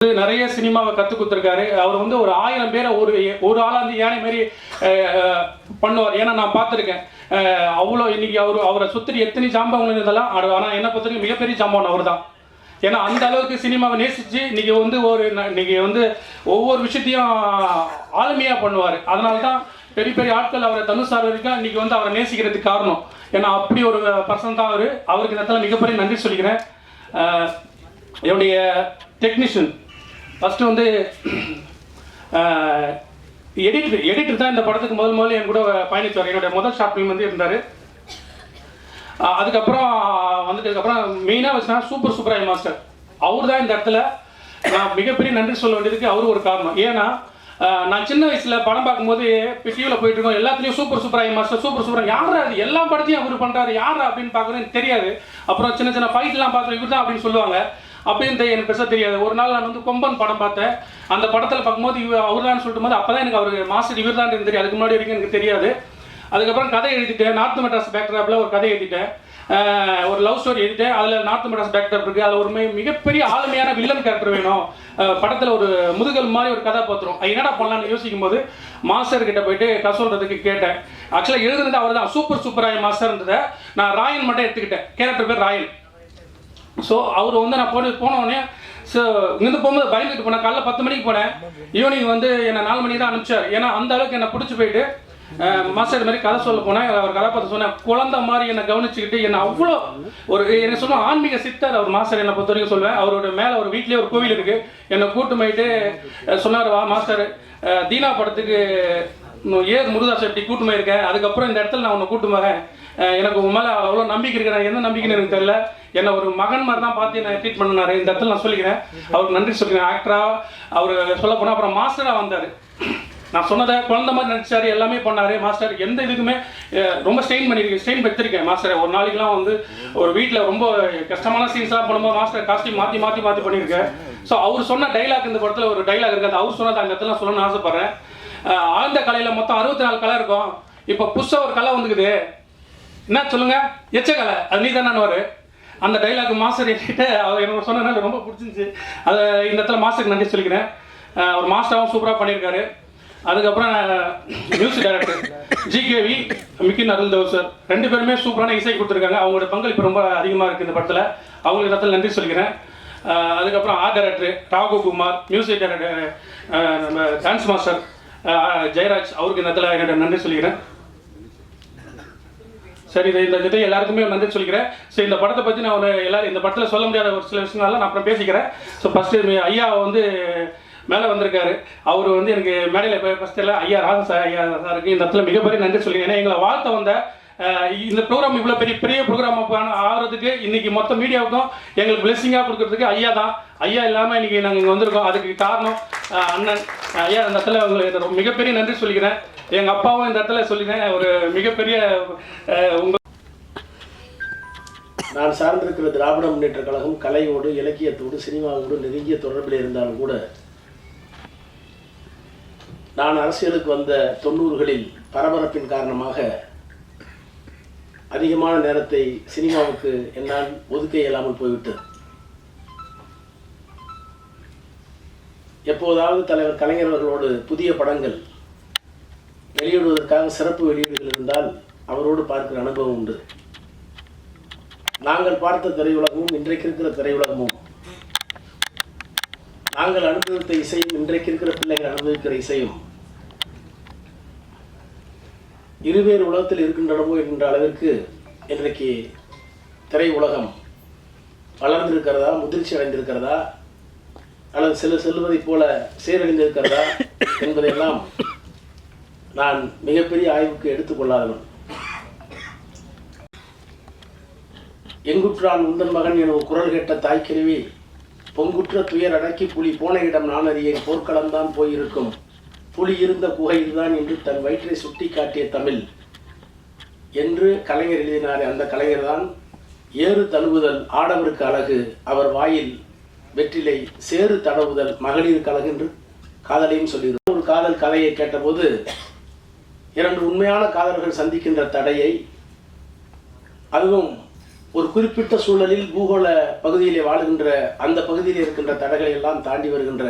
நிறைய சினிமாவை கற்றுக் கொடுத்துருக்காரு. அவர் வந்து ஒரு 1000 பேரை ஒரு ஆளாக வந்து யானை மாதிரி பண்ணுவார். ஏன்னா நான் பார்த்துருக்கேன். அவ்வளோ இன்னைக்கு அவரை சுற்றி எத்தனை ஜாம்பவங்கள் இருந்தெல்லாம் ஆனால் என்னை பொறுத்தவரைக்கும் மிகப்பெரிய ஜாம்பவன் அவர் தான். ஏன்னா அந்த அளவுக்கு சினிமாவை நேசித்து இன்னைக்கு வந்து ஒவ்வொரு விஷயத்தையும் ஆளுமையாக பண்ணுவார். அதனால தான் பெரிய பெரிய ஆட்கள் அவரை தனுஷார் வரைக்கும் இன்னைக்கு வந்து அவரை நேசிக்கிறதுக்கு காரணம். ஏன்னா அப்படி ஒரு பர்சன் தான் அவருக்கு இந்த இடத்துல மிகப்பெரிய நன்றி சொல்லிக்கிறேன். என்னுடைய டெக்னீஷியன் ஃபஸ்ட்டு வந்து எடிட்டர் தான் இந்த படத்துக்கு முதல்ல என் கூட பயணித்தார். என்னுடைய முதல் ஷார்ட் ஃபிலிம் வந்து இருந்தார். அதுக்கப்புறம் வந்ததுக்கப்புறம் மெயினாக வச்சுனா சூப்பராய் மாஸ்டர் அவர் தான் இந்த இடத்துல நான் மிகப்பெரிய நன்றி சொல்ல வேண்டியதுக்கு அவரு ஒரு காரணம். ஏன்னா நான் சின்ன வயசில் படம் பார்க்கும்போது டிவியில் போயிட்டு இருக்கோம், எல்லாத்துலேயும் சூப்பராய் மாஸ்டர் சூப்பர் யாரா அது எல்லா படத்தையும் அவர் பண்ணுறாரு யாரா அப்படின்னு பார்க்குறது எனக்கு தெரியாது. அப்புறம் சின்ன சின்ன ஃபைட்லாம் பார்க்குறேன் இவர் தான் அப்படின்னு சொல்லுவாங்க. அப்படின்னு எனக்கு பெருசாக தெரியாது. ஒரு நாள் நான் வந்து கொம்பன் படம் பார்த்தேன். அந்த படத்தில் பார்க்கும்போது அவர் தான் சொல்லிட்டு போது அப்போ தான் எனக்கு அவர் மாஸ்டர் இவர் தான் தெரியும். அதுக்கு முன்னாடி வரைக்கும் எனக்கு தெரியாது. அதுக்கப்புறம் கதை எழுதிட்டேன். நார்த் மெட்ராஸ் பேக்ட்ராப்பில் ஒரு கதை எழுதிட்டேன். ஒரு லவ் ஸ்டோரி எழுதிட்டேன். அதில் நார்த் மெட்ராஸ் பேக்ட்ராப் இருக்குது. அதில் ஒரு மிகப்பெரிய ஆளுமையான வில்லன் கேரக்டர் வேணும். படத்தில் ஒரு முதுகல் மாதிரி ஒரு கதாபாத்திரம் என்னடா பண்ணலான்னு யோசிக்கும் போது மாஸ்டர் கிட்ட போயிட்டு சொல்கிறதுக்கு கேட்டேன். ஆக்சுவலாக எழுதுனது அவர் தான் சூப்பராய் மாஸ்டர்ன்றதை நான் ராயன் மட்டும் எடுத்துக்கிட்டேன். கேரக்டர் பேர் ராயன். ஸோ அவர் வந்து நான் போனோடனே ஸோ இங்கேருந்து போகும்போது பயந்துட்டு போனேன். காலைல 10 மணிக்கு போனேன். ஈவினிங் வந்து என்னை 4 மணிக்கு தான் அனுப்பிச்சார். ஏன்னா அந்த அளவுக்கு என்னை பிடிச்சி போயிட்டு மாஸ்டர் மாதிரி கதை சொல்ல போனேன். அவர் கதாபாத்திரம் சொன்னேன். குழந்தை மாதிரி என்னை கவனிச்சுக்கிட்டு என்னை அவ்வளோ என்ன சொன்னால் ஆன்மீக சித்தர் அவர் மாஸ்டர். என்னை பொறுத்த வரைக்கும் சொல்வேன். அவரோட மேலே ஒரு வீட்லேயே ஒரு கோவில் இருக்குது. என்னை கூட்டு போயிட்டு சொன்னார், வா மாஸ்டர் தீனா படத்துக்கு முருதாஸ் எப்படி கூட்டு போயிருக்கேன். அதுக்கப்புறம் இந்த இடத்துல நான் உன்னை கூட்டு போகிறேன். எனக்கு உன் மேலே அவ்வளோ நம்பிக்கை இருக்கிறேன். என்ன நம்பிக்கைன்னு எனக்கு தெரியல. என்னை ஒரு மகன் மாதிரி தான் பார்த்து என்னை ட்ரீட் பண்ணினார். இந்த இடத்துல நான் சொல்லிக்கிறேன். அவருக்கு நன்றி சொல்லிக்கிறேன். ஆக்டராக அவர் சொல்ல போனால் அப்புறம் மாஸ்டராக வந்தார். நான் சொன்னதை குழந்தை மாதிரி நடிச்சார். எல்லாமே பண்ணார். மாஸ்டர் எந்த இதுக்குமே ரொம்ப ஸ்ட்ரெயின் பெற்றிருக்கேன். மாஸ்டர் ஒரு நாளைக்கெலாம் வந்து ஒரு வீட்டில் ரொம்ப கஷ்டமான சீன்ஸ்லாம் பண்ணும்போது மாஸ்டர் காஸ்டியூம் மாற்றி பண்ணியிருக்கேன். ஸோ அவர் சொன்ன டைலாக் இந்த படத்தில் ஒரு டைலாக் இருக்காது. அவர் சொன்னது அந்த இடத்துல சொல்லணும்னு ஆசைப்பட்றேன். ஆழ்ந்த கலையில் மொத்தம் 64 கலை இருக்கும். இப்போ புதுசாக ஒரு கலை வந்துக்குது. என்ன சொல்லுங்க, எச்ச கலை, அது நீ தானே. அந்த டைலாக் மாஸ்டர் என்கிட்ட அவர் எனக்கு சொன்னதுனால ரொம்ப பிடிச்சிருந்துச்சு. அதை இந்த இடத்துல மாஸ்டருக்கு நன்றி சொல்லிக்கிறேன். ஒரு மாஸ்டராகவும் சூப்பராக பண்ணியிருக்காரு. அதுக்கப்புறம் music director GKV Mickin Aruldev sir 2 பேருமே சூப்பரான இசை கொடுத்துருக்காங்க. அவங்களோட பங்களிப்பு ரொம்ப அதிகமாக இருக்குது இந்த படத்தில். அவங்களுக்கு இடத்துல நன்றி சொல்லிக்கிறேன். அதுக்கப்புறம் ஆர்ட் டைரக்டர் ராகுகுமார், மியூசிக் டைரக்டர் நம்ம டான்ஸ் மாஸ்டர் ஜெயராஜ், அவருக்கு இந்த இடத்துல என்னோட நன்றி சொல்லிக்கிறேன். சரி, இந்த எல்லாருக்குமே நன்றி சொல்லிக்கிறேன். ஸோ இந்த படத்தை பற்றி நான் எல்லாரும் இந்த படத்தில் சொல்ல முடியாத ஒரு சில விஷயங்கள்லாம் நான் அப்புறம் பேசிக்கிறேன். ஸோ ஃபஸ்ட்டு ஐயா வந்து மேலே வந்திருக்காரு. அவர் வந்து எனக்கு மேடையில் போய் ஃபஸ்ட்டில் ஐயா ஐயா சாருக்கு இந்த இடத்துல மிகப்பெரிய நன்றி சொல்லிக்கிறேன். ஏன்னா எங்களை வாழ்த்த வந்த இந்த ப்ரோக்ராம் இவ்வளோ பெரிய ப்ரோக்ராம் ஆகிறதுக்கு இன்றைக்கி மொத்த மீடியாவுக்கும் எங்களுக்கு பிளெஸிங்காக கொடுக்கறதுக்கு ஐயா தான். ஐயா இல்லாமல் இன்றைக்கி நாங்கள் இங்கே வந்திருக்கோம். அதுக்கு காரணம் அண்ணன் ஐயா. இந்த இடத்துல உங்களுக்கு மிகப்பெரிய நன்றி சொல்லிக்கிறேன். எங்கள் அப்பாவும் இந்த இடத்துல சொல்லிக்கிறேன். ஒரு மிகப்பெரிய நான் சார்ந்திருக்கிற திராவிட முன்னேற்ற கழகம் கலையோடு இலக்கியத்தோடு சினிமாவோடு நெருங்கிய தொடர்பில் இருந்தாலும் கூட நான் அரசியலுக்கு வந்த 90களில் பரபரப்பின் காரணமாக அதிகமான நேரத்தை சினிமாவுக்கு என்னால் ஒதுக்க இயலாமல் போய்விட்டது. எப்போதாவது தலைவர் கலைஞர் அவர்களோடு புதிய படங்கள் வெளியிடுவதற்காக சிறப்பு வெளியீடுகள் இருந்தால் அவரோடு பார்க்கிற அனுபவம் உண்டு. நாங்கள் பார்த்த திரையுலகமும் இன்றைக்கு இருக்கிற திரையுலகமும், நாங்கள் அனுபவித்த இசையும் இன்றைக்கு இருக்கிற பிள்ளைகள் அனுபவிக்கிற இசையும் இருவேறு உலகத்தில் இருக்கின்றனவோ என்கின்ற அளவிற்கு இன்றைக்கு திரையுலகம் வளர்ந்திருக்கிறதா, முதிர்ச்சி அடைந்திருக்கிறதா, அல்லது செல்வதைப் போல சீரழிந்திருக்கிறதா என்பதையெல்லாம் நான் மிகப்பெரிய ஆய்வுக்கு எடுத்துக்கொள்ளாதவன். எங்குற்றான் உந்தன் மகன் என குரல் கேட்ட தாய்க்கிழவி பொங்குற்ற துயர் அடக்கி புலி போன இடம் நான் அறியேன், போர்க்களம்தான் போயிருக்கும், புலி இருந்த குகை இதுதான் என்று தன் வயிற்றை சுட்டி காட்டிய தமிழ் என்று கலைஞர் எழுதினார். அந்த கலைஞர் தான் ஏறு தழுவுதல் ஆடவருக்கு அழகு, அவர் வாயில் வெற்றிலை, சேறு தடவுதல் மகளிருக்கு அழகு என்று காதலையும் சொல்லியிருந்தார். ஒரு காதல் கதையை கேட்டபோது 2 உண்மையான காதலர்கள் சந்திக்கின்ற தடையை, அதுவும் ஒரு குறிப்பிட்ட சூழலில் பூகோள பகுதியிலே வாழுகின்ற அந்த பகுதியில் இருக்கின்ற தடைகளை எல்லாம் தாண்டி வருகின்ற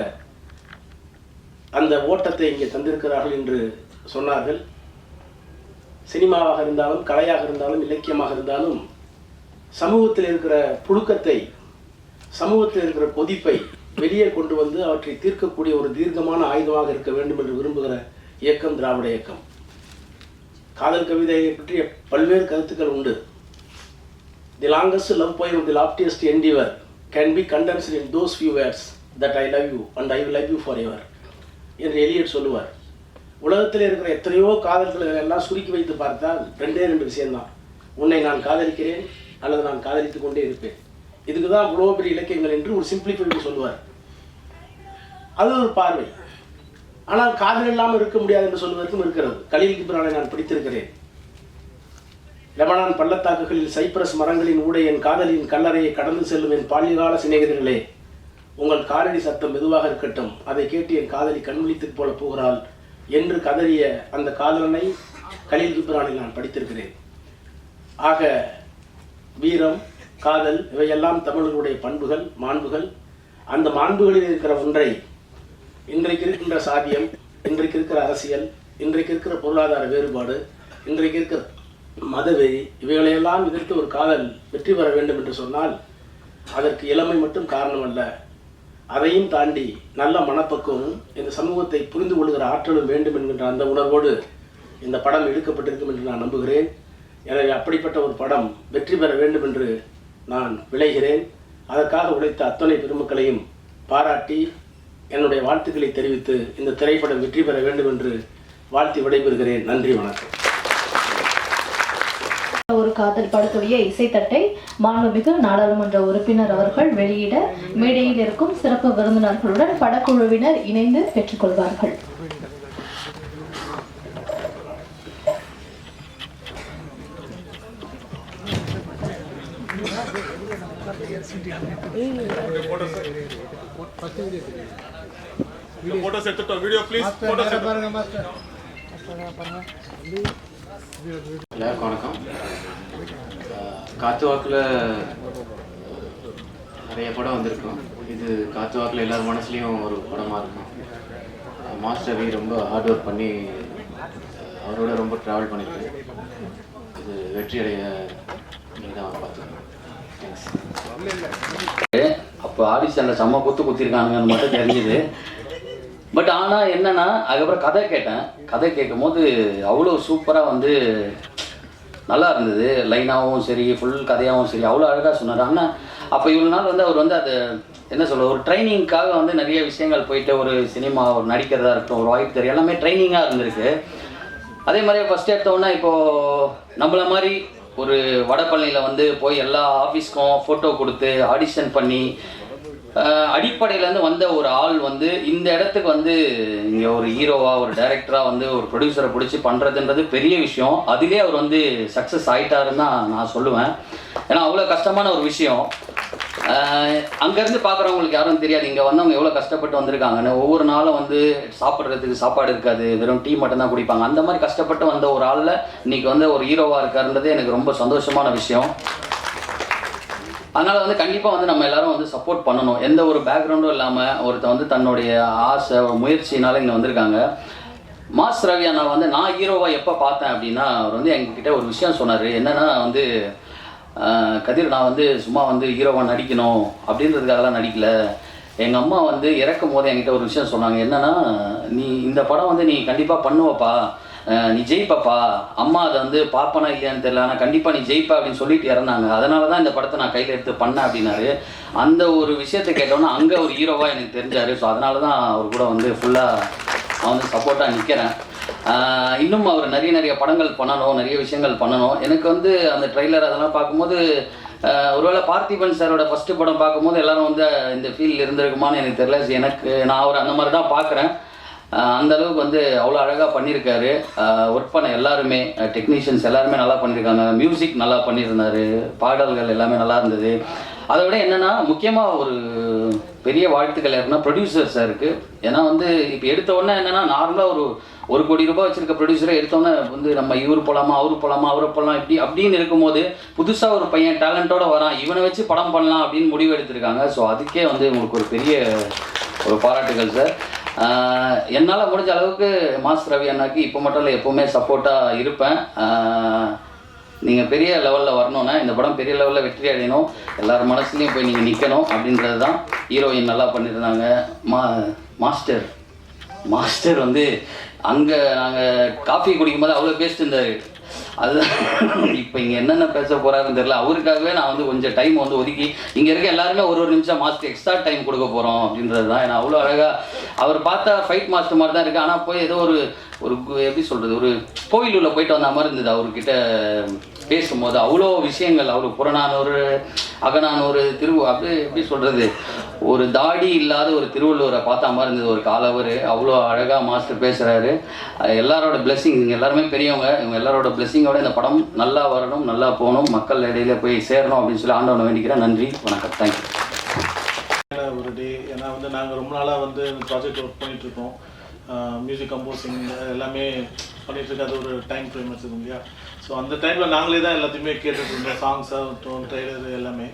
அந்த ஓட்டத்தை இங்கே தந்திருக்கிறார்கள் என்று சொன்னார்கள். சினிமாவாக இருந்தாலும், கலையாக இருந்தாலும், இலக்கியமாக இருந்தாலும் சமூகத்தில் இருக்கிற புழுக்கத்தை, சமூகத்தில் இருக்கிற கொதிப்பை வெளியே கொண்டு வந்து அவற்றை தீர்க்கக்கூடிய ஒரு தீர்க்கமான ஆயுதமாக இருக்க வேண்டும் என்று விரும்புகிற இயக்கம் திராவிட இயக்கம். காதல் கவிதையை பற்றிய பல்வேறு கருத்துக்கள் உண்டு. தி longest love poem of the loftiest endeavor can be condensed in those few words that I love you and I will love you forever என்று எலியட் சொல்லுவார். உலகத்தில் இருக்கிற எத்தனையோ காதல்களை எல்லாம் சுருக்கி வைத்து பார்த்தால் ரெண்டே விஷயம்தான். உன்னை நான் காதலிக்கிறேன் அல்லது நான் காதலித்துக் கொண்டே இருப்பேன். இதுக்கு தான் இவ்வளோ பெரிய இலக்கியங்கள் என்று ஒரு சிம்பிளிஃபை சொல்லுவார். அது ஒரு பார்வை. ஆனால் காதல் இல்லாமல் இருக்க முடியாது என்று சொல்வதற்கும் இருக்கிறது. கலீல் கிப்ரானை நான் படித்திருக்கிறேன். லெபனான் பள்ளத்தாக்குகளில் சைப்ரஸ் மரங்களின் ஊடே என் காதலின் கல்லறையை கடந்து செல்லும் என் பால்யகால சிநேகிதர்களே, உங்கள் காலடி சத்தம் மெதுவாக இருக்கட்டும், அதை கேட்டு என் காதலி கண்விழித்து போல போகிறாள் என்று கதறிய அந்த காதலனை கலீல் கிப்ரானில் நான் படித்திருக்கிறேன். ஆக வீரம், காதல் இவையெல்லாம் தமிழர்களுடைய பண்புகள், மாண்புகள். அந்த மாண்புகளில் இருக்கிற ஒன்றை இன்றைக்கு இருக்கின்ற சாதியம், இன்றைக்கு இருக்கிற அரசியல், இன்றைக்கு இருக்கிற பொருளாதார வேறுபாடு, இன்றைக்கு இருக்கிற மதவெறி இவைகளையெல்லாம் எதிர்த்து ஒரு காதல் வெற்றி பெற வேண்டும் என்று சொன்னால் அதற்கு இளமை மட்டும் காரணம் அல்ல. அதையும் தாண்டி நல்ல மனப்பக்குவமும் இந்த சமூகத்தை புரிந்து கொள்கிற ஆற்றலும் வேண்டும் என்கின்ற அந்த உணர்வோடு இந்த படம் எடுக்கப்பட்டிருக்கும் என்று நான் நம்புகிறேன். எனவே அப்படிப்பட்ட ஒரு படம் வெற்றி பெற வேண்டும் என்று நான் விளைகிறேன். அதற்காக உழைத்த அத்தனை பெருமக்களையும் பாராட்டி என்னுடைய வாழ்த்துக்களை தெரிவித்து இந்த திரைப்படம் வெற்றி பெற வேண்டும் என்று வாழ்த்தி விடைபெறுகிறேன். நன்றி, வணக்கம். ஒரு காதல் படத்துடைய இசைத்தட்டை மாண்புமிகு நாடாளுமன்ற உறுப்பினர் அவர்கள் வெளியிட மேடையில் இருக்கும் சிறப்பு விருந்தினர்களுடன் படக்குழுவினர் இணைந்து பெற்றுக்கொள்வார்கள். எல்லாருக்கும் வணக்கம். காத்து வாக்கில் நிறைய படம் வந்திருக்கும். இது காத்து வாக்கில் எல்லார் மனசுலேயும் ஒரு படமாக இருக்கும். மாஸ்டர் ரவி ரொம்ப ஹார்ட் ஒர்க் பண்ணி அவரோட ரொம்ப ட்ராவல் பண்ணியிருக்கேன். இது வெற்றி அடைய நீங்கள் தான் பார்த்துக்கணும். தேங்க்ஸ். அப்போ ஆடிஷனில் செம்ம குத்திருக்கானுங்கன்னு மட்டும் தெரிஞ்சுது. பட் ஆனால் என்னென்னா அதுக்கப்புறம் கதை கேட்டேன். கதை கேட்கும் போது அவ்வளோ சூப்பராக வந்து நல்லா இருந்தது. லைனாகவும் சரி, ஃபுல் கதையாகவும் சரி, அவ்வளோ அழகாக சொன்னார். ஆனால் அப்போ இவ்வளோ நாள் வந்து அவர் வந்து அது என்ன சொல்ல, ஒரு ட்ரைனிங்காக வந்து நிறைய விஷயங்கள் போயிட்டு, ஒரு சினிமா, ஒரு நடிக்கிறதா இருக்கட்டும், ஒரு வாய்ப்பு தெரியும், எல்லாமே ட்ரைனிங்காக இருந்திருக்கு. அதே மாதிரியே ஃபஸ்ட் எடுத்தோன்னா இப்போது நம்மள மாதிரி ஒரு வடபழனியில் வந்து போய் எல்லா ஆஃபீஸ்க்கும் ஃபோட்டோ கொடுத்து ஆடிஷன் பண்ணி அடிப்படையிலேருந்து வந்த ஒரு ஆள் வந்து இந்த இடத்துக்கு வந்து இங்கே ஒரு ஹீரோவாக, ஒரு டைரக்டராக வந்து ஒரு ப்ரொடியூசரை பிடிச்சி பண்ணுறதுன்றது பெரிய விஷயம். அதிலே அவர் வந்து சக்ஸஸ் ஆகிட்டாருன்னு தான் நான் சொல்லுவேன். ஏன்னா அவ்வளோ கஷ்டமான ஒரு விஷயம். அங்கேருந்து பார்க்குறவங்களுக்கு யாரும் தெரியாது இங்கே வந்தவங்க எவ்வளோ கஷ்டப்பட்டு வந்திருக்காங்கன்னு. ஒவ்வொரு நாளும் வந்து சாப்பிட்றதுக்கு சாப்பாடு இருக்காது, வெறும் டீ மட்டும்தான் குடிப்பாங்க. அந்த மாதிரி கஷ்டப்பட்டு வந்த ஒரு ஆளில் இன்றைக்கி வந்து ஒரு ஹீரோவாக இருக்காருன்றது எனக்கு ரொம்ப சந்தோஷமான விஷயம். அதனால் வந்து கண்டிப்பாக வந்து நம்ம எல்லாரும் வந்து சப்போர்ட் பண்ணணும். எந்த ஒரு பேக்ரவுண்டும் இல்லாமல் ஒருத்தர் வந்து தன்னுடைய ஆசை, முயற்சினால இங்கே வந்திருக்காங்க. மாஸ்டர் ரவி அண்ணா வந்து நான் ஹீரோவாக எப்போ பார்த்தேன் அப்படின்னா, அவர் வந்து எங்ககிட்ட ஒரு விஷயம் சொன்னார். என்னென்னா வந்து கதிர், நான் வந்து சும்மா வந்து ஹீரோவாக நடிக்கணும் அப்படின்றதுக்காகலாம் நடிக்கலை. எங்கள் அம்மா வந்து இறக்கும் போது என்கிட்ட ஒரு விஷயம் சொன்னாங்க. என்னென்னா, நீ இந்த படம் வந்து நீ கண்டிப்பாக பண்ணுவப்பா, நீ ஜெயிப்பப்பா. அம்மா அதை வந்து பார்ப்பனா இல்லையான்னு தெரியல, ஆனால் கண்டிப்பாக நீ ஜெயிப்பா அப்படின்னு சொல்லிட்டு இறந்தாங்க. அதனால தான் இந்த படத்தை நான் கையில் எடுத்து பண்ணேன் அப்படின்னாரு. அந்த ஒரு விஷயத்தை கேட்டோன்னா அங்கே ஒரு ஹீரோவாக எனக்கு தெரிஞ்சார். ஸோ அதனால தான் அவர் கூட வந்து ஃபுல்லாக நான் வந்து சப்போர்ட்டாக நிற்கிறேன். இன்னும் அவர் நிறைய படங்கள் பண்ணணும், நிறைய விஷயங்கள் பண்ணணும். எனக்கு வந்து அந்த ட்ரெய்லர் அதெல்லாம் பார்க்கும்போது ஒருவேளை பார்த்திபன் சாரோட ஃபஸ்ட்டு படம் பார்க்கும்போது எல்லோரும் வந்து இந்த ஃபீல்டில் இருந்திருக்குமான்னு எனக்கு தெரியல. எனக்கு நான் அவர் அந்த மாதிரி தான் பார்க்குறேன். அந்தளவுக்கு வந்து அவ்வளோ அழகாக பண்ணியிருக்காரு. ஒர்க் பண்ண எல்லாருமே, டெக்னீஷியன்ஸ் எல்லாருமே நல்லா பண்ணியிருக்காங்க. மியூசிக் நல்லா பண்ணியிருந்தார், பாடல்கள் எல்லாமே நல்லா இருந்தது. அதை விட என்னென்னா, முக்கியமாக ஒரு பெரிய வாழ்த்துக்கள் யாருன்னா ப்ரொடியூசர் சாருக்கு. ஏன்னா வந்து இப்போ எடுத்த உடனே என்னென்னா நார்மலாக ஒரு கோடி ரூபாய் வச்சுருக்க ப்ரொடியூசரை எடுத்தோன்னே வந்து நம்ம இவர் போகலாமா அவரு போகலாமா அவரை போகலாம் அப்படின்னு இருக்கும்போது புதுசாக ஒரு பையன் டேலண்ட்டோட வரான், இவனை வச்சு படம் பண்ணலாம் அப்படின்னு முடிவு எடுத்திருக்காங்க. ஸோ அதுக்கே வந்து உங்களுக்கு ஒரு பெரிய ஒரு பாராட்டுகள் சார். என்னால் முடிஞ்ச அளவுக்கு மாஸ் ரவி அண்ணாக்கு இப்போ மட்டும் இல்லை எப்போவுமே சப்போர்ட்டாக இருப்பேன். நீங்கள் பெரிய லெவலில் வரணுன்னா இந்த படம் பெரிய லெவலில் வெற்றி அடையணும், எல்லார் மனசுலையும் போய் நீங்கள் நிற்கணும் அப்படின்றது தான். ஹீரோயின் நல்லா பண்ணியிருந்தாங்க. மாஸ்டர் வந்து அங்கே நாங்கள் காஃபி குடிக்கும்போது அவ்வளோ பேசிட்டு இருந்தார். அதுதான் இப்போ இங்கே என்னென்ன பேச போகிறாருன்னு தெரியல. அவருக்காகவே நான் வந்து கொஞ்சம் டைம் வந்து ஒதுக்கி இங்கே இருக்க எல்லாருமே ஒரு நிமிஷம் மாஸ்டர் எக்ஸ்ட்ரா டைம் கொடுக்க போகிறோம் அப்படின்றது தான். ஏன்னா அவ்வளோ அழகாக அவர் பார்த்தா ஃபைட் மாஸ்டர் மாதிரி தான் இருக்குது. ஆனால் போய் ஏதோ ஒரு எப்படி சொல்கிறது, ஒரு கோயில் உள்ள போயிட்டு வந்த மாதிரி இருந்தது. அவர்கிட்ட பேசும்போது அவ்வளோ விஷயங்கள், அவ்வளோ புறநானூறு அகநானூறு அப்படி எப்படி சொல்கிறது, ஒரு தாடி இல்லாத ஒரு திருவள்ளுவரை பார்த்தா மாதிரி இருந்தது ஒரு காலவர். அவ்வளோ அழகாக மாஸ்டர் பேசுகிறாரு. எல்லாரோட பிளெஸ்ஸிங், நீங்கள் எல்லாருமே பெரியவங்க, இவங்க எல்லாரோட பிளெஸ்ஸிங்கோட இந்த படம் நல்லா வரணும், நல்லா போகணும், மக்கள் இடையில போய் சேரணும் அப்படின்னு சொல்லி ஆண்டவனை வேண்டிக்கிறேன். நன்றி, வணக்கம், தேங்க்யூ. ஒரு டே, ஏன்னா வந்து நாங்கள் ரொம்ப நாளாக வந்து இந்த ப்ராஜெக்ட் ஒர்க் பண்ணிகிட்ருக்கோம். மியூசிக் கம்போசிங் எல்லாமே பண்ணிகிட்ருக்கு. அது ஒரு டைம் ஃப்ரேம் வச்சுருக்கோம் இல்லையா. ஸோ அந்த டைமில் நாங்களே தான் எல்லாத்தையுமே கேட்டுட்டு இருந்தோம், சாங்ஸாக ட்ரெய்லர் எல்லாமே.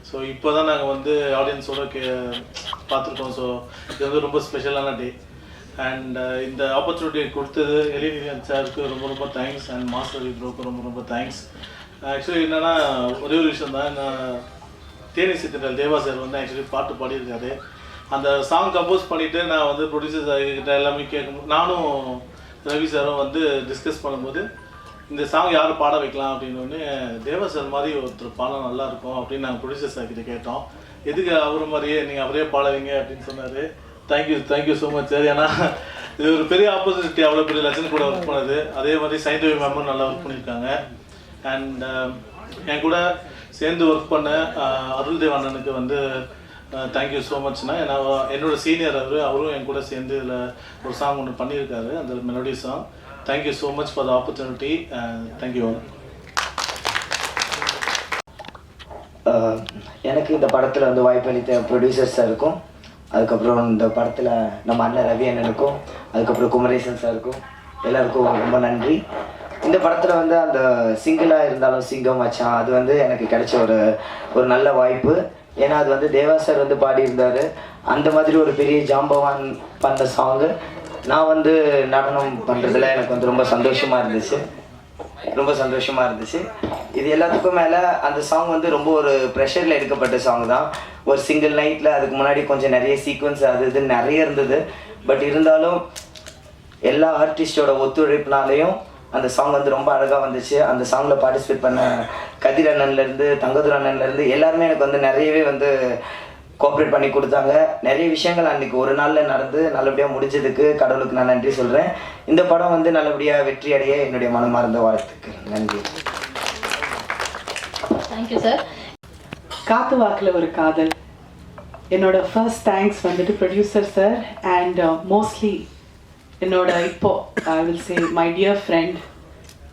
ஸோ இப்போ தான் நாங்கள் வந்து ஆடியன்ஸோடு பார்த்துருக்கோம். ஸோ இது வந்து ரொம்ப ஸ்பெஷலான டே. அண்ட் இந்த ஆப்பர்ச்சுனிட்டி கொடுத்தது எலினியன் சாருக்கு ரொம்ப ரொம்ப தேங்க்ஸ். அண்ட் மாஸ்டர் ப்ரோக்கு ரொம்ப ரொம்ப தேங்க்ஸ். ஆக்சுவலி என்னென்னா ஒரே ஒரு விஷயம் தான், நான் தேனி சித்திரல் தேவா சார் வந்து ஆக்சுவலி பாட்டு பாடியிருக்காரு. அந்த சாங் கம்போஸ் பண்ணிவிட்டு நான் வந்து ப்ரொடியூசர் கிட்ட எல்லாமே கேட்கும்போது, நானும் ரவி சாரும் வந்து டிஸ்கஸ் பண்ணும்போது இந்த சாங் யார் பாட வைக்கலாம் அப்படின்னு தேவா சார் மாதிரி ஒருத்தர் பாடம் நல்லாயிருக்கும் அப்படின்னு நாங்கள் ப்ரொடியூசர் சார் கிட்டே கேட்டோம். எதுக்கு அவர் மாதிரியே நீங்கள் அவரே பாடுவீங்க அப்படின்னு சொன்னார். Thank you so much sir. ஏன்னா இது ஒரு பெரிய ஆப்பர்ச்சுனிட்டி, அவ்வளோ பெரிய லட்சம் கூட ஒர்க் பண்ணது. அதே மாதிரி சைந்தவி மேமும் நல்லா ஒர்க் பண்ணியிருக்காங்க. அண்ட் என் கூட சேர்ந்து ஒர்க் பண்ண அருள் தேவ் அண்ணனுக்கு வந்து தேங்க்யூ ஸோ மச்னா. ஏன்னா என்னோட சீனியர் அவரும் என் கூட சேர்ந்து இதில் ஒரு சாங் ஒன்று பண்ணியிருக்காரு, அந்த melody song. Thank you so much for the opportunity. Thank you. எனக்கு இந்த படத்தில் வந்து வாய்ப்பளித்த ப்ரொடியூசர் சாருக்கும், அதுக்கப்புறம் இந்த படத்தில் நம்ம அண்ணன் ரவி அண்ணனுக்கும், அதுக்கப்புறம் குமரேசன் சாருக்கும் எல்லாருக்கும் ரொம்ப நன்றி. இந்த படத்தில் வந்து அந்த சிங்கிளாக இருந்தாலும் சிங்கம் மச்சான், அது வந்து எனக்கு கிடைச்ச ஒரு நல்ல வாய்ப்பு. ஏன்னா அது வந்து தேவா சார் வந்து பாடியிருந்தார். அந்த மாதிரி ஒரு பெரிய ஜாம்பவான் பண்ண சாங்கு நான் வந்து நடனம் பண்ணுறதுல எனக்கு வந்து ரொம்ப சந்தோஷமாக இருந்துச்சு. இது எல்லாத்துக்கும் மேலே அந்த சாங் வந்து ரொம்ப ஒரு ப்ரெஷரில் எடுக்கப்பட்ட சாங் தான். ஒரு சிங்கிள் நைட்டில் அதுக்கு முன்னாடி கொஞ்சம் நிறைய சீக்வன்ஸ் அது இதுன்னு நிறைய இருந்தது. பட் இருந்தாலும் எல்லா ஆர்டிஸ்டோட ஒத்துழைப்புனாலையும் அந்த சாங் வந்து ரொம்ப அழகாக வந்துச்சு. அந்த சாங்கில் பார்ட்டிசிபேட் பண்ண கதிர் அண்ணன்லேருந்து தங்கதுர் அண்ணன்லேருந்து எல்லாருமே எனக்கு வந்து நிறையவே வந்து கோஆப்ரேட் பண்ணி கொடுத்தாங்க. நிறைய விஷயங்கள் அன்றைக்கி ஒரு நாளில் நடந்து நல்லபடியாக முடிஞ்சதுக்கு கடவுளுக்கு நான் நன்றி சொல்கிறேன். இந்த படம் வந்து நல்லபடியாக வெற்றி அடைய என்னுடைய மனமார்ந்த வாழ்த்துக்கள். நன்றி. Thank you sir. காத்து வாக்கில் ஒரு காதல், என்னோட ஃபர்ஸ்ட் தேங்க்ஸ் வந்துட்டு ப்ரொடியூசர் சார் அண்ட் மோஸ்ட்லி என்னோட இப்போ I will say my dear friend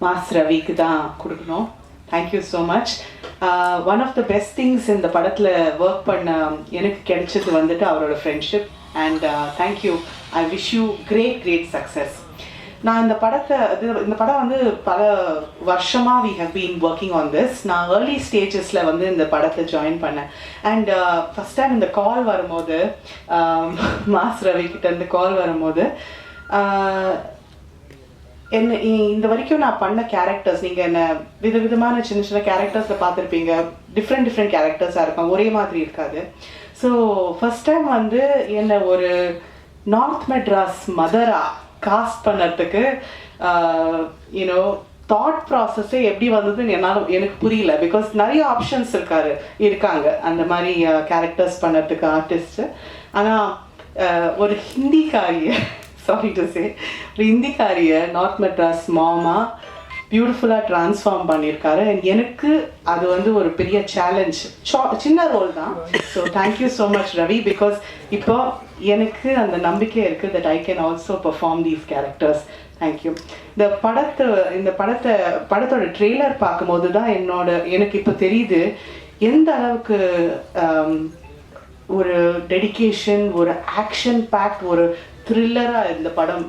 Mass ரவிக்கு தான் கொடுக்கணும். Thank you so much. One of the best things இந்த படத்தில் ஒர்க் பண்ண எனக்கு கிடைச்சது வந்துட்டு அவரோட friendship. And thank you. I wish you great success. நான் இந்த படம் வந்து பல வருஷமாக we have been working on this. நான் ஏர்லி ஸ்டேஜஸில் வந்து இந்த படத்தை ஜாயின் பண்ணேன். அண்ட் ஃபஸ்ட் டைம் இந்த கால் வரும்போது, மாஸ் ரவி கிட்ட இருந்து கால் வரும்போது, என்ன இந்த வரைக்கும் நான் பண்ண கேரக்டர்ஸ், நீங்கள் என்ன விதவிதமான சின்ன கேரக்டர்ஸில் பார்த்துருப்பீங்க. டிஃப்ரெண்ட் கேரக்டர்ஸாக இருக்கும், ஒரே மாதிரி இருக்காது. ஸோ ஃபஸ்ட் டைம் வந்து என்னை ஒரு நார்த் மெட்ராஸ் மதராக காஸ்ட் பண்ணுறதுக்கு யூனோ தாட் ப்ராசஸ்ஸே எப்படி வந்ததுன்னு எனக்கு புரியல. பிகாஸ் நிறைய ஆப்ஷன்ஸ் இருக்காங்க அந்த மாதிரி கேரக்டர்ஸ் பண்ணுறதுக்கு ஆர்டிஸ்ட்டு. ஆனால் ஒரு ஹிந்திக்காரிய சாரி டு சே ஒரு ஹிந்திக்காரியை நார்த் மெட்ராஸ் மாமா பியூட்டிஃபுல்லாக ட்ரான்ஸ்ஃபார்ம் பண்ணியிருக்காரு. அண்ட் எனக்கு அது வந்து ஒரு பெரிய சேலஞ்ச், சின்ன ரோல் தான். So thank you so much Ravi. Because இப்போ எனக்கு அந்த நம்பிக்கை இருக்குது that I can also perform these characters. Thank you. இந்த படத்தோட ட்ரெய்லர் பார்க்கும்போது தான் எனக்கு இப்போ தெரியுது எந்த அளவுக்கு ஒரு டெடிகேஷன், ஒரு ஆக்ஷன் பேக்ட், ஒரு த்ரில்லராக இந்த படம்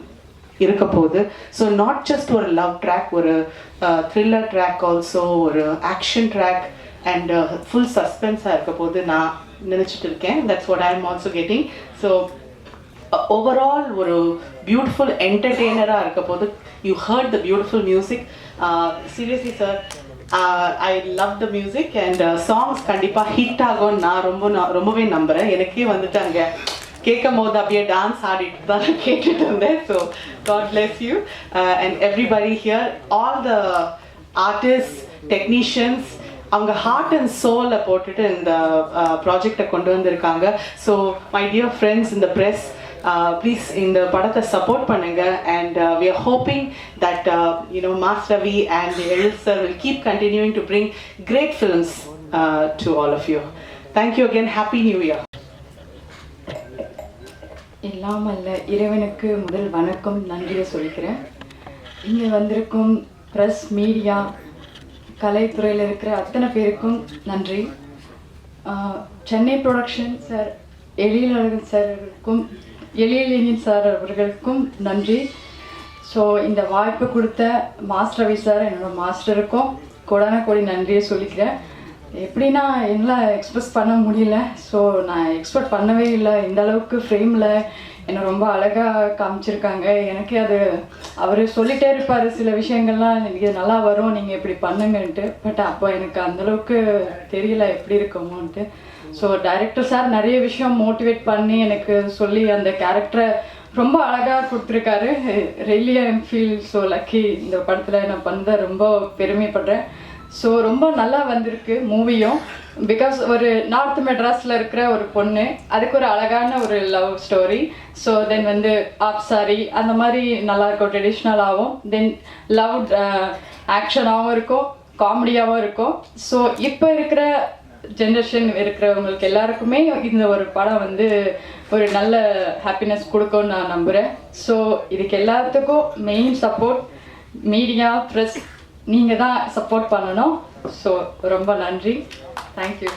இருக்க போகுது. ஸோ நாட் ஜஸ்ட் ஒரு லவ் ட்ராக், ஒரு த்ரில்லர் ட்ராக், ஆல்சோ ஒரு ஆக்ஷன் ட்ராக் அண்ட் ஃபுல் சஸ்பென்ஸாக இருக்க போகுது நான் நினச்சிட்டு இருக்கேன். That's what I am also getting. So overall ஒரு பியூட்டிஃபுல் என்டர்டெய்னராக இருக்க போது. You heard the beautiful music. Seriously sir, I love the music and songs கண்டிப்பாக ஹிட் ஆகும் நான் ரொம்பவே நம்புகிறேன். எனக்கே வந்துட்டு அங்கே கேட்கும் போது அப்படியே டான்ஸ் ஆடிட்டு தான் கேட்டுட்டு இருந்தேன். So God bless you and everybody here, all the artist, technicians, அவங்க ஹார்ட் அண்ட் சோலை போட்டுட்டு இந்த ப்ராஜெக்டை கொண்டு வந்திருக்காங்க. So my dear friends in the press, please இந்த படத்தை சப்போர்ட் பண்ணுங்க. And we are hoping that Mass Ravi and Elil sir will keep continuing to bring great films to all of you. Thank you again. Happy New Year. எல்லாம் அல்ல இறைவனுக்கு முதல் வணக்கம், நன்றியை சொல்லிக்கிறேன். இங்கே வந்திருக்கும் ப்ரெஸ், மீடியா, கலைத்துறையில் இருக்கிற அத்தனை பேருக்கும் நன்றி. சென்னை ப்ரொடக்ஷன் சார், எழிலழகன் சார்களுக்கும், எழிலழகன் சார் அவர்களுக்கும் நன்றி. ஸோ இந்த வாய்ப்பு கொடுத்த மாஸ்டர் ரவி சார், என்னோட மாஸ்டருக்கும் கோடான கோடி நன்றியை சொல்லிக்கிறேன். எப்படின்னா என்னால் எக்ஸ்பிரஸ் பண்ண முடியல. ஸோ நான் எக்ஸ்பெக்ட் பண்ணவே இல்லை இந்த அளவுக்கு ஃப்ரேமில் என்னை ரொம்ப அழகாக காமிச்சிருக்காங்க. எனக்கே அது அவர் சொல்லிகிட்டே இருப்பார் சில விஷயங்கள்லாம், இது நல்லா வரும், நீங்கள் இப்படி பண்ணுங்கன்ட்டு. பட் அப்போ எனக்கு அந்தளவுக்கு தெரியல எப்படி இருக்குமோன்ட்டு. ஸோ டைரக்டர் சார் நிறைய விஷயம் மோட்டிவேட் பண்ணி எனக்கு சொல்லி அந்த கேரக்டரை ரொம்ப அழகாக கொடுத்துருக்காரு. Really I feel so lucky. இந்த படத்தில் நான் பண்ண ரொம்ப பெருமைப்படுறேன். ஸோ ரொம்ப நல்லா வந்திருக்கு மூவியும். பிகாஸ் ஒரு நார்த் மெட்ராஸில் இருக்கிற ஒரு பொண்ணு, அதுக்கு ஒரு அழகான ஒரு லவ் ஸ்டோரி. ஸோ தென் வந்து ஆப்சாரி அந்த மாதிரி நல்லாயிருக்கும், ட்ரெடிஷ்னலாகவும். தென் லவ் ஆக்ஷனாகவும் இருக்கும், காமெடியாகவும் இருக்கும். ஸோ இப்போ இருக்கிற ஜென்ரேஷன் இருக்கிறவங்களுக்கு எல்லாருக்குமே இந்த ஒரு படம் வந்து ஒரு நல்ல ஹாப்பினஸ் கொடுக்கும்னு நான் நம்புகிறேன். ஸோ இதுக்கு எல்லாத்துக்கும் மெயின் சப்போர்ட் மீடியா, ப்ரெஸ், நீங்கள் தான் சப்போர்ட் பண்ணணும். ஸோ ரொம்ப நன்றி, தேங்க்யூ.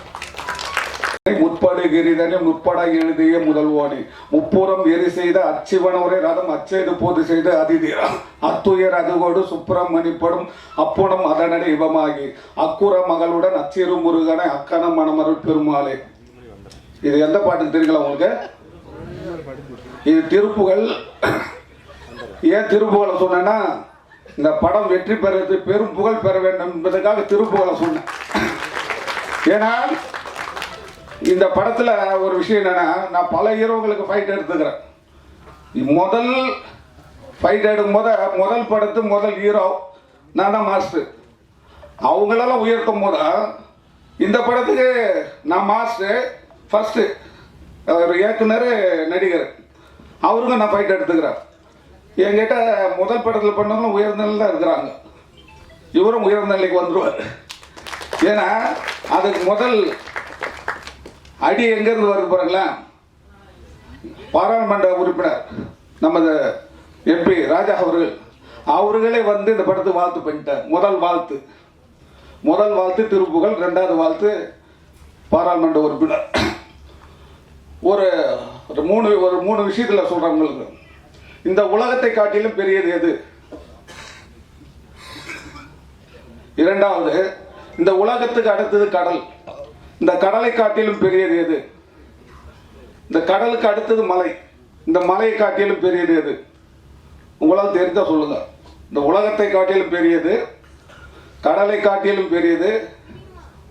முற்படு கிரிதனை முற்படாக எழுதிய முதல்வோனே, முப்புறம் எரி செய்த அச்சிவனவரை ரதம் அச்செய்து போது செய்த அதிதீரா, அத்துயர் அதுகோடு சுப்பிரமணிப்படும் அப்புணம் அதனடை இவமாகி, அக்குற மகளுடன் அச்சிறு முருகனை அக்கன மணமருள் பெருமாளே. இது எந்த பாட்டுக்கு தெரியுங்களா உங்களுக்கு? இது திருப்புகழ். ஏன் திருப்புகழை சொன்னேன்னா, இந்த படம் வெற்றி பெறது, பெரும் புகழ் பெற வேண்டும் என்பதற்காக திருப்புகழை சொன்னேன். ஏன்னா இந்த படத்தில் ஒரு விஷயம் என்னன்னா, நான் பல ஹீரோங்களுக்கு ஃபைட் எடுத்துக்கிறேன். முதல் ஃபைட் எடுக்கும்போது முதல் படத்து முதல் ஹீரோ நான் தான் மாஸ்டர். அவங்களெல்லாம் உயர்த்தும் போது இந்த படத்துக்கு நான் மாஸ்டர் ஃபஸ்ட்டு, ஒரு இயக்குனர், நடிகர், அவருக்கும் நான் ஃபைட் எடுத்துக்கிறேன். என்கிட்ட முதல் படத்தில் பண்ணவங்களும் உயர்ந்த நிலையில் தான் இருக்கிறாங்க. இவரும் உயர்ந்த நிலைக்கு வந்துடுவார். ஏன்னா அதுக்கு முதல் அடி எங்கேருந்து வருது பாருங்களா, பாராளுமன்ற உறுப்பினர் நமது எம்பி ராஜா அவர்களே வந்து இந்த படத்துக்கு வாழ்த்து பண்ணிட்டார். முதல் வாழ்த்து திருப்புகழ், ரெண்டாவது வாழ்த்து பாராளுமன்ற உறுப்பினர். ஒரு மூணு விஷயத்தில் சொல்கிறேன் உங்களுக்கு. இந்த உலகத்தை காட்டிலும் பெரியது எது? இரண்டாவது, இந்த உலகத்துக்கு அடுத்தது கடல். இந்த கடலை காட்டிலும் பெரியது எது? இந்த கடலுக்கு அடுத்தது மலை. இந்த மலையை காட்டிலும் பெரியது எது? உங்களால் தெரிஞ்சா சொல்லுங்க. இந்த உலகத்தை காட்டிலும் பெரியது, கடலை காட்டிலும் பெரியது,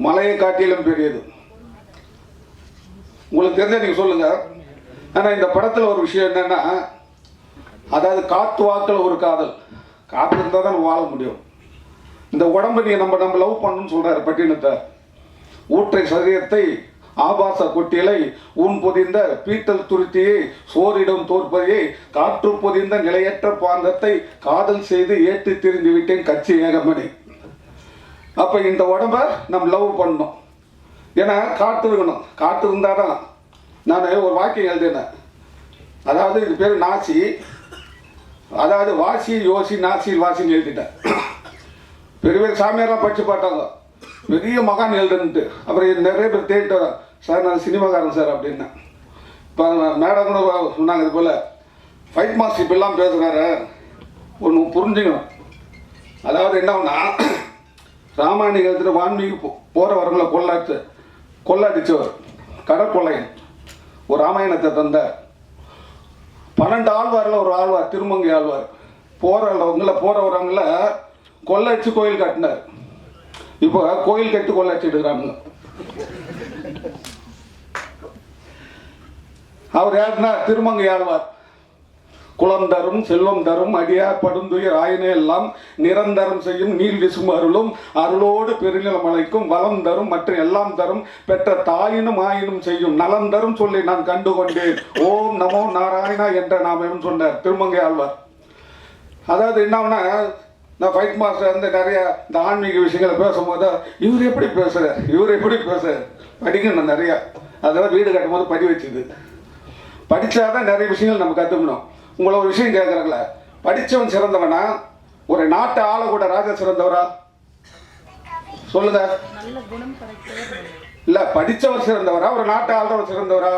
மலையை காட்டிலும் பெரியது. உங்களுக்கு தெரிஞ்சா நீங்க சொல்லுங்க. ஆனால் இந்த படத்தில் ஒரு விஷயம் என்னன்னா, அதாவது காத்து வாக்கில் ஒரு காதல். காத்து இருந்தால் தான் வாழ முடியும். இந்த உடம்பு நீ நம்ம லவ் பண்ணணும்னு சொல்றாரு பட்டினத்தை. ஊற்றை சரீரத்தை ஆபாச கொட்டியலை ஊன் பொதிந்த பீட்டல் துருத்தியை சோரிடம் தோற்பதையை காற்று பொதிந்த நிலையற்ற பாந்தத்தை காதல் செய்து ஏற்றி திரிந்து விட்டேன் கட்சி ஏகமணி. அப்போ இந்த உடம்ப நம்ம லவ் பண்ணணும். ஏன்னா காற்று இருக்கணும். காற்று இருந்தாதான். நான் ஒரு வாக்கியம் எழுதினேன். அதாவது இது பேர் நாசி, அதாவது வாசி யோசி நாசி வாசின்னு எழுதிட்டேன். பெரிய சாமியாரெலாம் படித்து பார்த்தாங்க, பெரிய மகான் எழுதுன்ட்டு. அப்புறம் நிறைய பேர் தேடிட்டு சார் நான் சினிமாக்காரன் சார் அப்படின்னேன். இப்போ மேடம் கூட சொன்னாங்க இது போல் ஃபைட் மாஸ்டர் இப்படிலாம் பேசுகிறாரு, ஒன்று புரிஞ்சுக்கணும். அதாவது என்னன்னா ராமாயணம் எழுத்துட்டு வான்மீகி போகிற வரங்களை கொள்ளாடிச்சவர் கடற்கொள்ளையன் ஒரு ராமாயணத்தை தந்த 12 ஆழ்வாரில் ஒரு ஆழ்வார் திருமங்கை ஆழ்வார் போகிறவங்கள கொள்ளடிச்சு கோயில் கட்டினார். இப்போ கோயில் கட்டி கொள்ளடிச்சு எடுக்கிறாங்க. அவர் யாருன்னா திருமங்கை ஆழ்வார். குளம் தரும் செல்வம் தரும் அடியார் படுந்துயர் ஆயினே எல்லாம் நிரந்தரம் செய்யும் நீல் விசும் அருளும் அருளோடு பெருநிலமலைக்கும் வளம் தரும் மற்ற எல்லாம் தரும் பெற்ற தாயினும் ஆயினும் செய்யும் நலம் தரும் சொல்லி நான் கண்டு கொண்டேன். ஓம் நமோ நாராயணா என்ற நாமம் சொன்னார் திருமங்கை ஆழ்வார். அதாவது என்னன்னா நான் ஃபைட் மாஸ்டர் வந்து நிறைய இந்த ஆன்மீக விஷயங்களை பேசும்போது இவர் எப்படி பேசுறார் படிக்கணும் நிறையா. அதெல்லாம் வீடு கட்டும் போது படி வச்சுது. படித்தாதான் நிறைய விஷயங்கள் நம்ம கற்றுக்கணும். உங்களை ஒரு விஷயம் கேட்குறாங்களே, படித்தவன் சிறந்தவனா ஒரு நாட்டை ஆளக்கூட ராஜா சிறந்தவரா சொல்லுங்க? இல்லை, படித்தவர் சிறந்தவரா ஒரு நாட்டை ஆள்றவர் சிறந்தவரா?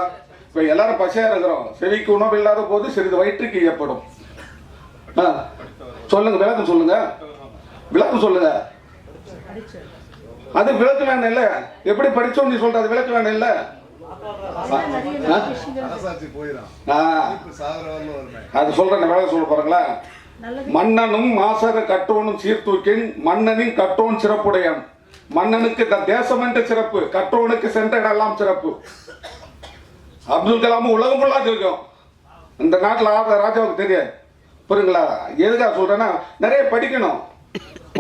இப்போ எல்லாரும் பசியாக இருக்கிறோம், செவிக்கு உணவு இல்லாத போது சிறிது வயிற்றுக்கு ஏற்படும். சொல்லுங்க, விளக்கம் சொல்லுங்க. அது விளக்கு வேணும் இல்லை? எப்படி படித்தோம் நீ சொல்ற, அது விளக்கு வேணும் இல்லை? அது சொல்றேன், விளக்கம் சொல்ல போறீங்களா? மன்னனும் மாசர கட்டோனும் சீர்தூக்கின் மன்னனின் கட்டோன் சிறப்புடையான். மன்னனுக்கு தேசம் என்ற சிறப்பு, கட்டோனுக்கு சென்ற இடமெல்லாம் சிறப்பு. அப்துல் கலாம் உலகம் ஃபுல்லா தெரியும், இந்த நாட்டில் ஆடுற ராஜாவுக்கு தெரியாது. புரியுங்களா? எதுக்காக சொல்றேன்னா நிறைய படிக்கணும்,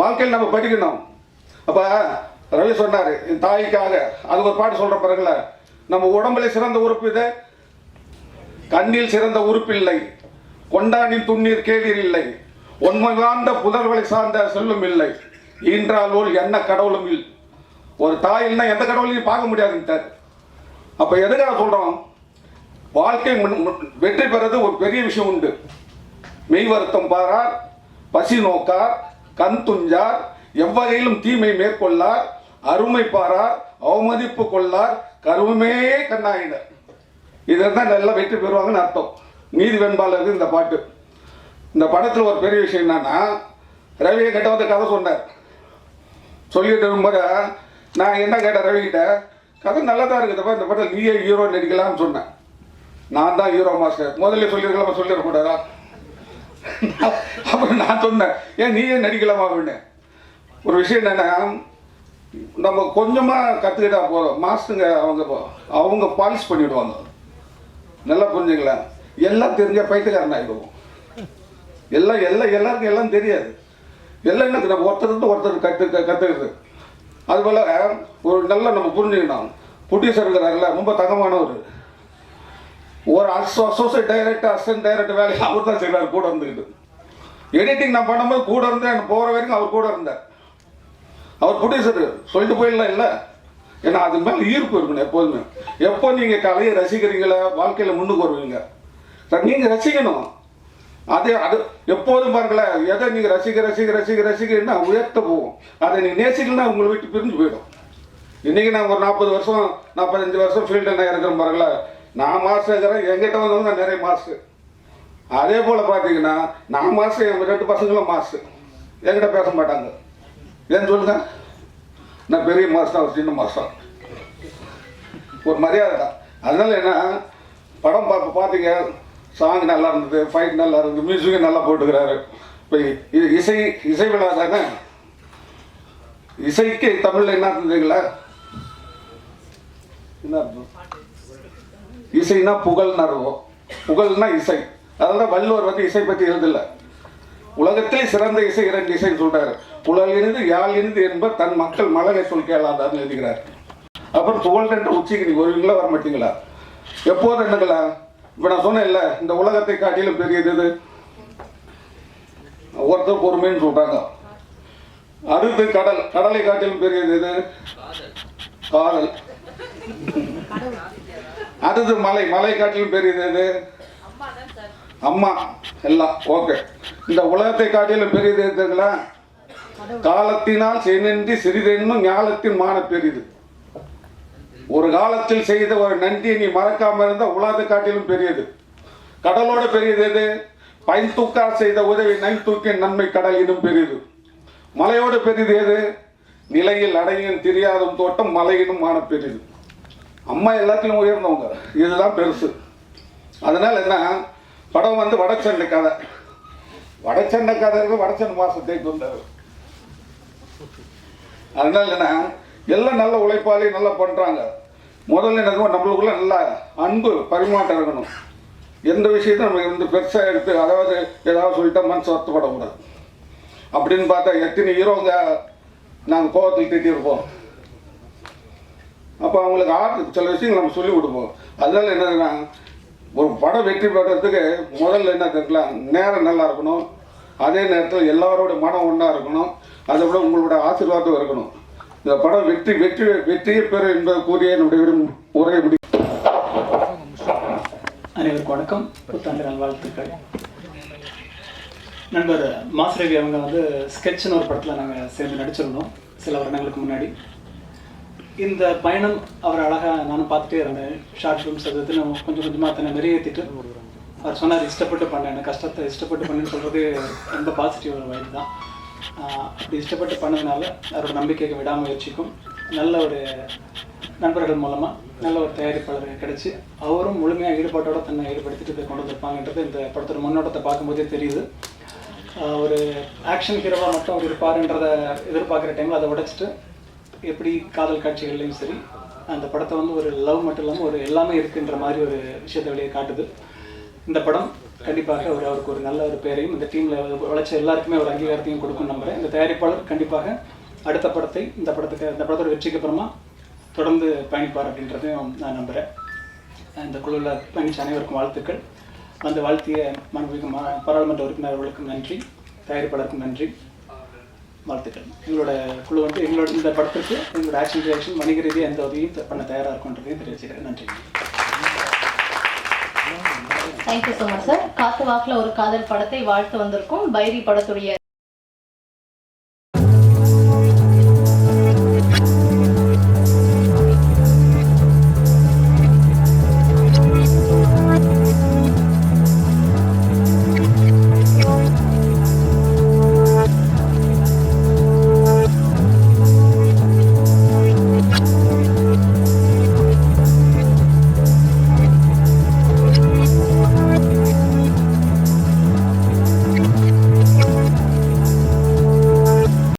வாழ்க்கையில் நம்ம படிக்கணும். அப்ப ரவி சொன்னாரு என் தாய்க்காக, அது ஒரு பாட்டு சொல்ற பாருங்களா, நம்ம உடம்புல சிறந்த உறுப்பு இது, கண்ணில் சிறந்த உறுப்பு இல்லை, கொண்டானின் துண்ணீர் கேளீர் இல்லை, உண்மை வாழ்ந்த புதர்வலை சார்ந்த செல்லும் இல்லை, ஈன்றாலோல் என்ன கடவுளும் இல்லை. ஒரு தாயில்னா எந்த கடவுளையும் பார்க்க முடியாதுன்ட்டார். அப்ப எதுக்காக சொல்றோம், வாழ்க்கை வெற்றி பெறது ஒரு பெரிய விஷயம் உண்டு. மெய் வருத்தம் பாரார், பசி நோக்கார், கண் துஞ்சார், எவ்வகையிலும் தீமை மேற்கொள்ளார், அருமை பாரார், அவமதிப்பு கொள்ளார், கருவமே கண்ணாயினர். இதெல்லாம் நல்லா வெற்றி பெறுவாங்கன்னு அர்த்தம். நீதி வெண்பாளருக்கு இந்த பாட்டு. இந்த படத்தில் ஒரு பெரிய விஷயம் என்னன்னா, ரவியை கிட்ட வந்து கதை சொன்னார். சொல்லிட்டு இருக்கும்போது நான் என்ன கேட்டேன் ரவிக்கிட்ட, கதை நல்லா தான் இருக்குதுப்பா, இந்த படத்தில் நீயே ஹீரோ நடிக்கலாம்னு சொன்னேன். நான் தான் ஹீரோ மாஸ்டர், முதல்ல சொல்லியிருக்கலாம், சொல்லிடக்கூடாதா? அப்புறம் நான் சொன்னேன் ஏன் நீயே நடிக்கலாமா அப்படின்னு. ஒரு விஷயம் என்னன்னா, நம்ம கொஞ்சமாக கற்றுக்கிட்டா போதும், மாஸ்டருங்க அவங்க பாலிஷ் பண்ணிவிடுவாங்க. நல்லா புரிஞ்சுங்களேன். எல்லாம் தெரிஞ்ச பைத்தியக்காரன் ஆகிடுவோம். எல்லாருக்கும் எல்லாம் தெரியாது. எல்லாம் எனக்கு நம்ம ஒருத்தர் கற்றுக்குது. அதுபோல் ஒரு நல்லா நம்ம புரிஞ்சுக்கணும். புட்டிசர் இருக்கிறாருல, ரொம்ப தங்கமானவர். ஒரு அசோசியேட் டைரக்டர், அசிஸ்டன்ட் டைரக்டர் வேலையை அவர் தான் செய்வார் கூட இருந்துக்கிட்டு. எடிட்டிங் நான் பண்ணும்போது கூட இருந்தேன், எனக்கு போகிற வரைக்கும் அவர் கூட இருந்தார். அவர் ப்ரொடியூசர் சொல்லிட்டு போயிடலாம் இல்லை, ஏன்னா அது மேலே ஈர்ப்பு இருக்கணும் எப்போதுமே. எப்போ நீங்கள் கலையை ரசிக்கிறீங்களா, வாழ்க்கையில் முன்னுக்கு வருவீங்க. நீங்கள் ரசிக்கணும். அது எப்போதும் பாருங்களேன், எதை நீங்கள் ரசிக்கிறீங்கன்னா உயர்த்த போகும். அதை நீங்கள் நேசிக்கலன்னா உங்களை விட்டு பிரிஞ்சு போயிடும். இன்றைக்கி நான் ஒரு 40 வருஷம் 45 வருஷம் ஃபீல்டில் நான் இருக்கிறேன் பாருங்களேன். நான் மாஸ்டர் இருக்கிறேன், என்கிட்ட வந்தவங்க நான் நிறைய மாஸ்டர். அதே போல் பார்த்தீங்கன்னா நான் மாஸ்டர், என் 2 பசங்களும் மாஸ்டர், என்கிட்ட பேச மாட்டாங்க. ஏன்னு சொல்லுங்க, நான் பெரிய மாஸ்டர், அவர் சின்ன மாஸ்டர், ஒரு மரியாதை தான். அதனால என்ன, படம் பார்த்தீங்க, சாங் நல்லா இருந்தது, ஃபைட் நல்லா இருந்தது, மியூசிக்கும் நல்லா போட்டுக்கிறாரு. இப்போ இது இசை விழா தானே. இசைக்கு தமிழில் என்ன இருந்ததுங்களா, என்ன அர்த்தம்? இசைனா புகழ்னு அர்த்தம். புகழ்னா இசை. அதனால வள்ளுவர் வந்து இசை பற்றி எழுதல. உலகத்திலே சிறந்த இசை 2 இசைன்னு சொல்றாரு. புலல் இருந்து யாழ் இருந்து என்பர் தன் மக்கள் மலரை சொல் கேளாதார்னு எழுதுகிறார். அப்புறம் புகழ் என்ற உச்சிக்கு நீங்க வருவீங்களா, வர மாட்டீங்களா? எப்போது என்னங்களா? இப்போ நான் சொன்னேன் இல்லை, இந்த உலகத்தை காட்டிலும் பெரியது இது. ஒருத்தர் பொறுமைன்னு சொல்றாங்க. அடுத்து கடல், கடலை காட்டிலும் பெரியது இது காதல். அடுத்து மலை, மலை காட்டிலும் பெரியது இது அம்மா. எல்லாம் ஓகே. இந்த உலகத்தை காட்டிலும் பெரியது இருக்குங்களா, காலத்தினால் செய்நின்றி சிறிதென்னும் ஞாலத்தின் மான பெரிது. ஒரு காலத்தில் செய்த ஒரு நன்றியை நீ மறக்காம இருந்தால் உலகத்தை காட்டிலும் பெரியது. கடலோட பெரியது எது? பைன் தூக்கால் செய்த உதவி நைல் தூக்கின் நன்மை கடலினும் பெரியது. மலையோட பெரியது எது? நிலையில் அடையின் தெரியாதும் தோட்டம் மலையினும் மான பெரியது. அம்மா எல்லாத்திலும் உயர்ந்தவங்க, இதுதான் பெருசு. அதனால என்ன, படம் வந்து வடச்சண்டை கதை. வடச்சண்டை கதை வடச்சண்டை மாசத்தை வந்தார். அதனால என்ன, எல்லாம் நல்ல உழைப்பாளி நல்லா பண்றாங்க. முதல்ல என்ன, நம்மளுக்குள்ள நல்ல அன்பு பரிமாற்றம் இருக்கணும். எந்த விஷயத்தையும் நம்ம வந்து பெருசாக எடுத்து அதாவது ஏதாவது சொல்லிட்டா மனசு வருத்தப்படக்கூடாது. அப்படின்னு பார்த்தா எத்தனை ஹீரோங்க நாங்கள் கோவத்தில் திட்டிருப்போம். அப்போ அவங்களுக்கு சில விஷயங்கள் நம்ம சொல்லி கொடுப்போம். அதனால என்னதுன்னா, ஒரு படம் வெற்றி பெறதுக்கு முதல்ல என்ன தெரிஞ்சுக்கலாம், நேரம் நல்லா இருக்கணும். அதே நேரத்தில் எல்லாரோட மனம் ஒன்றா இருக்கணும். அதை விட உங்களோட ஆசீர்வாதம் இருக்கணும். இந்த படம் வெற்றியை பெறும் என்பதை கூறிய என்னுடைய உரையை முடியும். அனைவருக்கும் வணக்கம், புத்தாண்டு நல்வாழ்த்துக்கள். நண்பர் மாஸ் ரவி அவங்க வந்து ஸ்கெட்ச்னு ஒரு படத்தில் நாங்கள் சேர்ந்து நடிச்சிருந்தோம் சில வருடங்களுக்கு முன்னாடி. இந்த பயணம் அவர் அழகாக நானும் பார்த்துட்டே இருந்தேன். ஷார்ட் ஃபிலிம்ஸ் அதுன்னு கொஞ்சம் கொஞ்சமாக தன்னை நிறைவேற்றிட்டு அவர் சொன்னார், இஷ்டப்பட்டு பண்ணேன், கஷ்டத்தை இஷ்டப்பட்டு பண்ணுன்னு சொல்கிறது ரொம்ப பாசிட்டிவ் ஒரு வயது தான். அப்படி இஷ்டப்பட்டு பண்ணதுனால அவரோட நம்பிக்கைக்கு விடாமுயற்சிக்கும் நல்ல ஒரு நண்பர்கள் மூலமாக நல்ல ஒரு தயாரிப்பாளர் கிடச்சி அவரும் முழுமையாக ஈடுபாட்டோட தன்னை ஈடுபடுத்திட்டு இதை கொண்டு வந்திருப்பாங்கன்றது இந்த படத்தோட முன்னோட்டத்தை பார்க்கும்போதே தெரியுது. ஒரு ஆக்ஷன் ஹீரோவாக மட்டும் அவர் இருப்பாருன்றதை எதிர்பார்க்குற டைமில் அதை உடைச்சிட்டு எப்படி காதல் காட்சிகள்லையும் சரி அந்த படத்தை வந்து ஒரு லவ் மட்டும் இல்லாமல் ஒரு எல்லாமே இருக்குன்ற மாதிரி ஒரு விஷயத்தை வெளியே காட்டுது. இந்த படம் கண்டிப்பாக அவருக்கு ஒரு நல்ல ஒரு பேரையும் இந்த டீமில் உழைச்ச எல்லாருக்குமே ஒரு அங்கீகாரத்தையும் கொடுக்கும் நம்புகிறேன். இந்த தயாரிப்பாளர் கண்டிப்பாக அடுத்த படத்தை இந்த படத்தோட வெற்றிக்கு அப்புறமா தொடர்ந்து பயணிப்பார் அப்படின்றதையும் நான் நம்புகிறேன். இந்த குழுவில் பயணிச்ச அனைவருக்கும் வாழ்த்துக்கள். வந்து வாழ்த்திய மாண்புமிகு பாராளுமன்ற உறுப்பினர்களுக்கும் நன்றி, தயாரிப்பாளருக்கும் நன்றி, வாழ்த்துக்கள். எங்களோட குழு வந்து எங்களோட இந்த படத்திற்கு எங்களோட ஆக்ஷன் ரியாக்ஷன் வணிக ரீதியாக எந்த உதவியும் பண்ண தயாராக இருக்குன்றதையும் தெரிவிச்சுக்கிறேன். நன்றி. Thank you so much sir. காத்து வாக்கில் ஒரு காதல் படத்தை வாழ்த்து வந்திருக்கும். பைரி படத்துடைய